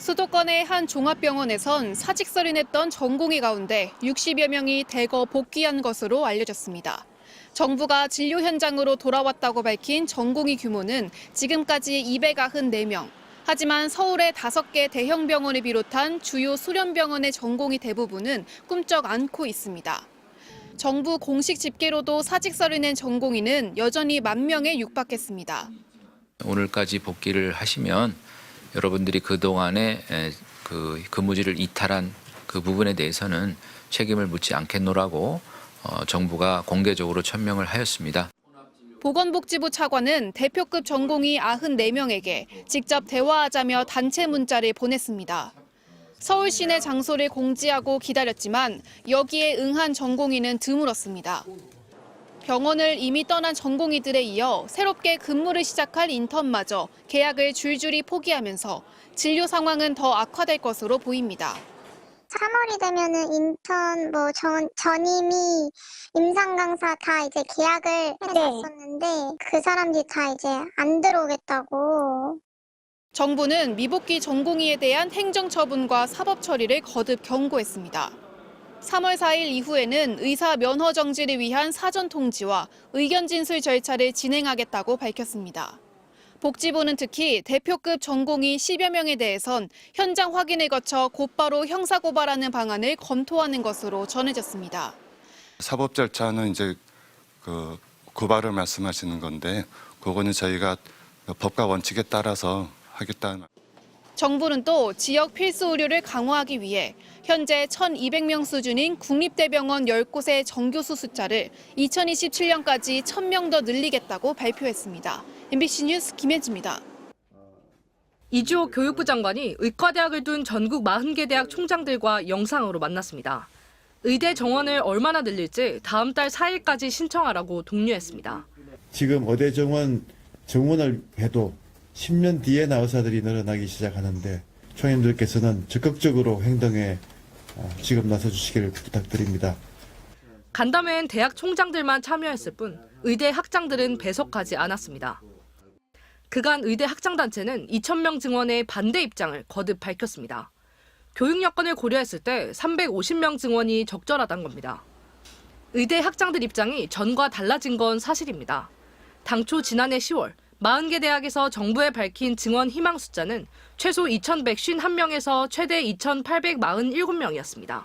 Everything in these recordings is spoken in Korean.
수도권의 한 종합병원에선 사직서를 냈던 전공의 가운데 60여 명이 대거 복귀한 것으로 알려졌습니다. 정부가 진료 현장으로 돌아왔다고 밝힌 전공의 규모는 지금까지 294명. 하지만 서울의 5개 대형 병원을 비롯한 주요 수련병원의 전공의 대부분은 꿈쩍 않고 있습니다. 정부 공식 집계로도 사직서를 낸 전공의는 여전히 10,000명에 육박했습니다. 오늘까지 복귀를 하시면 여러분들이 그동안에 근무지를 이탈한 그 부분에 대해서는 책임을 묻지 않겠노라고 정부가 공개적으로 천명을 하였습니다. 보건복지부 차관은 대표급 전공의 94명에게 직접 대화하자며 단체 문자를 보냈습니다. 서울 시내 장소를 공지하고 기다렸지만 여기에 응한 전공의는 드물었습니다. 병원을 이미 떠난 전공의들에 이어 새롭게 근무를 시작할 인턴마저 계약을 줄줄이 포기하면서 진료 상황은 더 악화될 것으로 보입니다. 3월이 되면은 인턴, 전임이, 임상 강사 다 이제 계약을 했었는데 그 사람들이 다 이제 안 들어오겠다고. 정부는 미복귀 전공의에 대한 행정처분과 사법 처리를 거듭 경고했습니다. 3월 4일 이후에는 의사 면허 정지를 위한 사전 통지와 의견 진술 절차를 진행하겠다고 밝혔습니다. 복지부는 특히 대표급 전공의 10여 명에 대해선 현장 확인을 거쳐 곧바로 형사고발하는 방안을 검토하는 것으로 전해졌습니다. 사법 절차는 이제 고발을 말씀하시는 건데 그거는 저희가 법과 원칙에 따라서 하겠다는. 정부는 또 지역 필수 의료를 강화하기 위해 현재 1,200명 수준인 국립대병원 10곳의 정교수 숫자를 2027년까지 1,000명 더 늘리겠다고 발표했습니다. MBC 뉴스 김혜지입니다. 이주호 교육부 장관이 의과대학을 둔 전국 40개 대학 총장들과 영상으로 만났습니다. 의대 정원을 얼마나 늘릴지 다음 달 4일까지 신청하라고 독려했습니다. 지금 의대 정원을 해도 10년 뒤에 의사들이 늘어나기 시작하는데 총장님들께서는 적극적으로 행동에 지금 나서주시기를 부탁드립니다. 간담회엔 대학 총장들만 참여했을 뿐 의대 학장들은 배석하지 않았습니다. 그간 의대 학장단체는 2,000명 증원에 반대 입장을 거듭 밝혔습니다. 교육 여건을 고려했을 때 350명 증원이 적절하다는 겁니다. 의대 학장들 입장이 전과 달라진 건 사실입니다. 당초 지난해 10월 40개 대학에서 정부에 밝힌 증원 희망 숫자는 최소 2,151명에서 최대 2,847명이었습니다.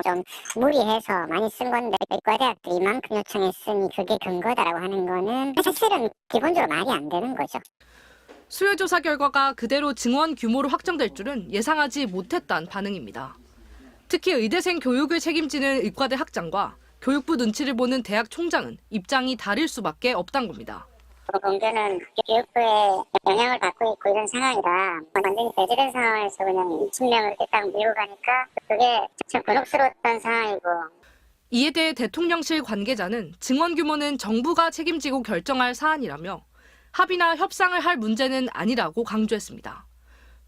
좀 무리해서 많이 쓴 건데 의과대학들이 이만큼 요청했으니 그게 근거다라고 하는 거는 사실은 기본적으로 말이 안 되는 거죠. 수요조사 결과가 그대로 증원 규모로 확정될 줄은 예상하지 못했다는 반응입니다. 특히 의대생 교육을 책임지는 의과대 학장과 교육부 눈치를 보는 대학 총장은 입장이 다를 수밖에 없다는 겁니다. 공교는 교육부에 영향을 받고 있고 이런 상황이라 완전히 배제된 상황에서 그냥 2,000명을 이렇게 딱 밀고 가니까 그게 참 곤혹스러웠던 상황이고. 이에 대해 대통령실 관계자는 증원 규모는 정부가 책임지고 결정할 사안이라며 합의나 협상을 할 문제는 아니라고 강조했습니다.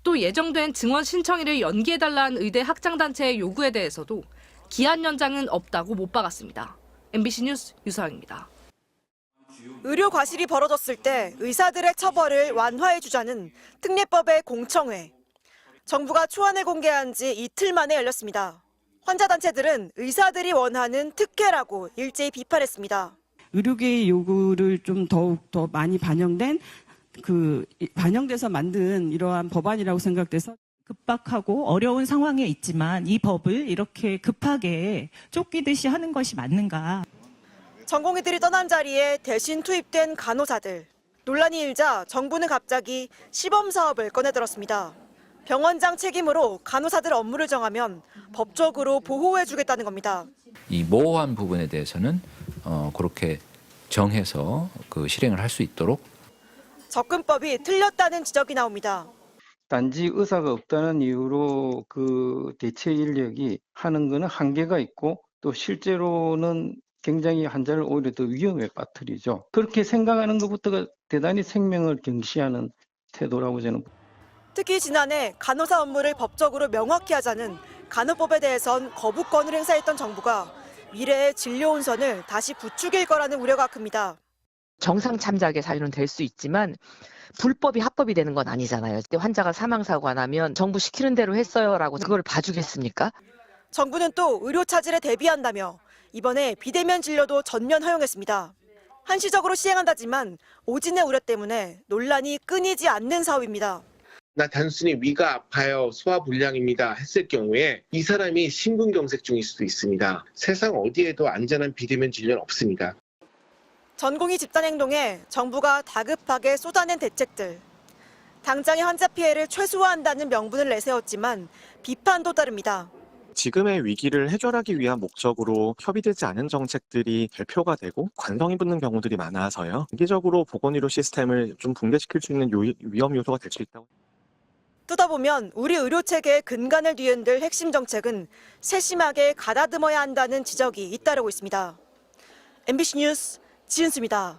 또 예정된 증원 신청일을 연기해달라는 의대 학장단체의 요구에 대해서도 기한 연장은 없다고 못 박았습니다. MBC 뉴스 유서영입니다. 의료 과실이 벌어졌을 때 의사들의 처벌을 완화해주자는 특례법의 공청회. 정부가 초안을 공개한 지 이틀 만에 열렸습니다. 환자단체들은 의사들이 원하는 특혜라고 일제히 비판했습니다. 의료계의 요구를 좀 더욱 더 많이 반영돼서 만든 이러한 법안이라고 생각돼서 급박하고 어려운 상황에 있지만 이 법을 이렇게 급하게 쫓기듯이 하는 것이 맞는가. 전공의들이 떠난 자리에 대신 투입된 간호사들. 논란이 일자 정부는 갑자기 시범 사업을 꺼내들었습니다. 병원장 책임으로 간호사들 업무를 정하면 법적으로 보호해주겠다는 겁니다. 이 모호한 부분에 대해서는 그렇게 정해서 실행을 할 수 있도록. 접근법이 틀렸다는 지적이 나옵니다. 단지 의사가 없다는 이유로 그 대체 인력이 하는 거는 한계가 있고 또 실제로는 굉장히 환자를 오히려 더 위험에 빠뜨리죠. 그렇게 생각하는 것부터가 대단히 생명을 경시하는 태도라고 저는. 특히 지난해 간호사 업무를 법적으로 명확히 하자는 간호법에 대해선 거부권을 행사했던 정부가 미래의 진료 혼선을 다시 부추길 거라는 우려가 큽니다. 정상 참작의 사유는 될 수 있지만 불법이 합법이 되는 건 아니잖아요. 그때 환자가 사망사고가 나면 정부 시키는 대로 했어요라고 그걸 봐주겠습니까? 정부는 또 의료 차질에 대비한다며 이번에 비대면 진료도 전면 허용했습니다. 한시적으로 시행한다지만 오진의 우려 때문에 논란이 끊이지 않는 사업입니다. 나 단순히 위가 아파요, 소화불량입니다 했을 경우에 이 사람이 심근경색 중일 수도 있습니다. 세상 어디에도 안전한 비대면 진료는 없습니다. 전공의 집단 행동에 정부가 다급하게 쏟아낸 대책들. 당장의 환자 피해를 최소화한다는 명분을 내세웠지만 비판도 따릅니다. 지금의 위기를 해결하기 위한 목적으로 협의되지 않은 정책들이 발표가 되고 관성이 붙는 경우들이 많아서요. 단기적으로 보건의료 시스템을 좀 붕괴시킬 수 있는 위험 요소가 될 수 있다고. 뜯어보면 우리 의료체계의 근간을 뒤흔들 핵심 정책은 세심하게 가다듬어야 한다는 지적이 잇따르고 있습니다. MBC 뉴스 지은수입니다.